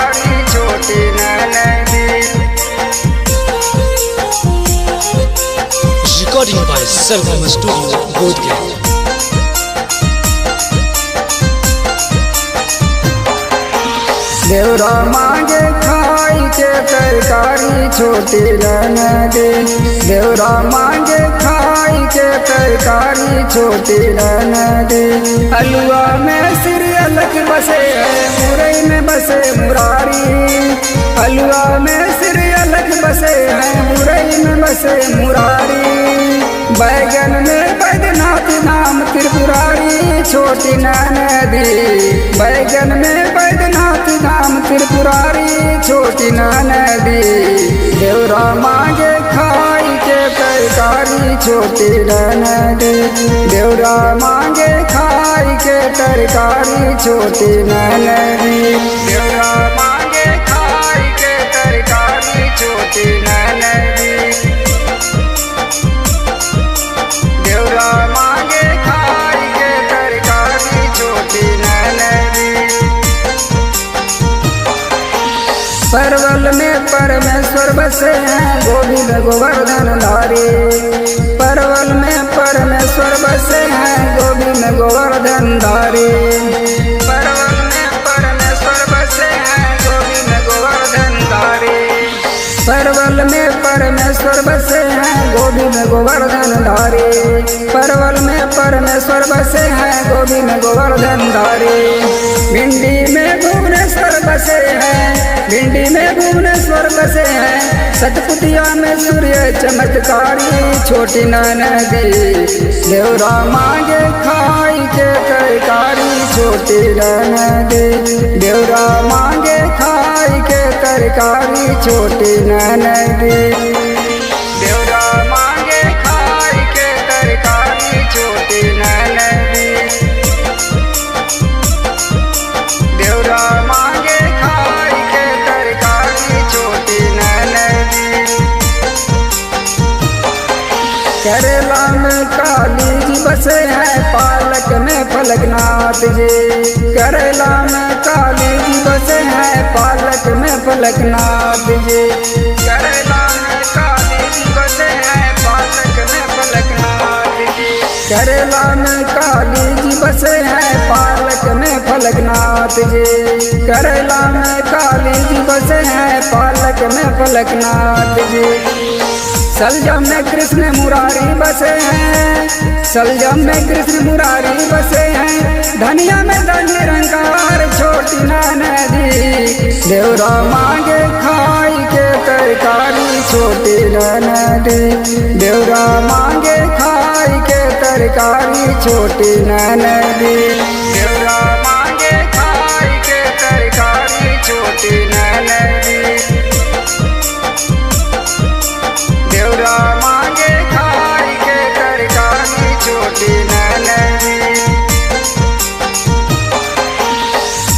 तरकारी छोटी ननदी। Recording by Sargama Studio, Bodhgaya। देवरा मांगे खाई के तरकारी छोटी ननदी। देवरा मांगे खाई के तरकारी छोटी ननदी। अलुआ में सिर अलग बसे है मुरई में बसे मुरारी। अलुआ में सिर अलग बसे है मुरई में बसे मुरारी। बैगन में बैद्यनाथ नाम त्रिपुरारी छोटी ननदी। बैगन में बैद्यनाथ नाम त्रिपुरारी छोटी ननदी। देवरा मांगे खाई के तरकारी छोटी ननदी। देवरा मांगे खाई के तरकारी छोटी ननदी। देवरा मांगे खाई के तरकारी छोटी ननदी। देवरा मांगे खाई के तरकारी छोटी ननदी। परवल में परमेश्वर बसे हैं गोभी में गोवर्धन धारी। परवल में परमेश्वर बसे हैं गोभी में गोवर्धन धारी। परवल में परमेश्वर बसे हैं गोभी में गोवर्धन धारी। परवल में परमेश्वर बसे हैं गोभी में गोवर्धन धारी। परवल में परमेश्वर बसे हैं गोभी में गोवर्धन धारी। भिंडी में भुवनेश्वर बसे हैं। भिंडी में भुवनेश्वर बसे हैं। सतपुतिया में सूर्य चमत्कारी छोटी ननदी। देवरा मांगे खाई के तरकारी छोटी ननदी। देवरा मांगे खाई के तरकारी छोटी ननदी। देवरा मांगे खाई के तरकारी छोटी ननदी। देवरा मांगे खाई के तरकारी छोटी ननदी। करेला में काली जी बसे हैं पालक में फलकनाथ जी। करेला में काली जी बसे हैं पालक में फलकनाथ जी। करेला में काली जी बसे हैं पालक में फलकनाथ जी। करेला में काली जी बसे हैं पालक में फलकनाथ जी। करेला में काली जी बसे हैं पालक में फलकनाथ जी। सलजम में कृष्ण मुरारी बसे हैं। सलजम में कृष्ण मुरारी बसे हैं। धनिया में निरंकार छोटी ननदी। देवरा मांगे खाई के तरकारी छोटी ननदी। देवरा मांगे खाई के तरकारी छोटी ननदी। देवरा मांगे खाई के तरकारी छोटी ननदी। देवरा मांगे खाई के तरकारी छोटी ननदी।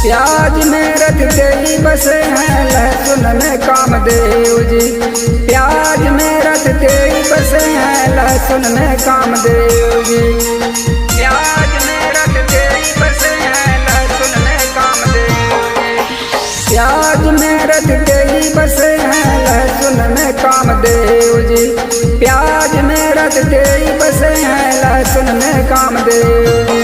प्याज में रख देई बसे हैं लहसुन में कामदेव जी। प्याज में रख देई बसे हैं लहसुन में कामदेव जी। प्याज में रख देई बसे हैं लहसुन में कामदेव जी। प्याज में रख देई बसे हैं लहसुन में कामदेव जी। प्याज में रख देई बसे हैं लहसुन में कामदेव जी।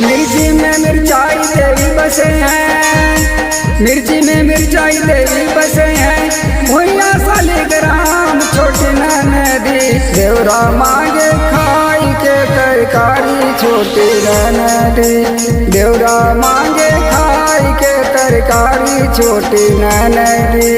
मिर्ची में मिर्चाई देवी बसे हैं। मिर्ची में मिर्चाई देवी बसे हैं। भुइया सालिग्राम छोटी ननदी। देवरा मांगे खाई के तरकारी छोटी ननदी। देवरा मांगे खाई के तरकारी छोटी ननदी।